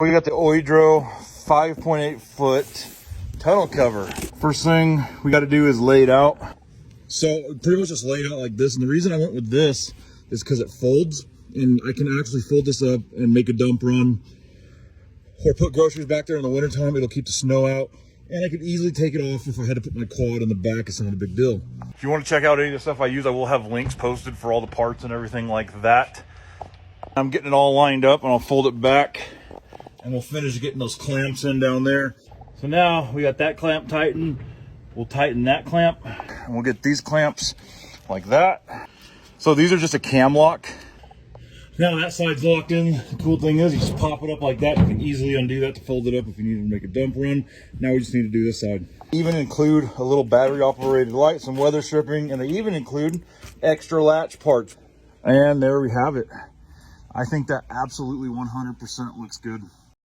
We got the OEDRO 5.8 foot tunnel cover. First thing we got to do is lay it out. So pretty much just lay it out like this. And the reason I went with this is because it folds, and I can actually fold this up and make a dump run or put groceries back there in the wintertime. It'll keep the snow out, and I could easily take it off if I had to put my quad in the back. It's not a big deal. If you want to check out any of the stuff I use, I will have links posted for all the parts and everything like that. I'm getting it all lined up, and I'll fold it back, and we'll finish getting those clamps in down there. So now we got that clamp tightened. We'll tighten that clamp, and we'll get these clamps like that. So these are just a cam lock. Now that side's locked in. The cool thing is you just pop it up like that. You can easily undo that to fold it up if you need to make a dump run. Now we just need to do this side. Even include a little battery operated light, some weather stripping, and they even include extra latch parts. And there we have it. I think that absolutely 100% looks good.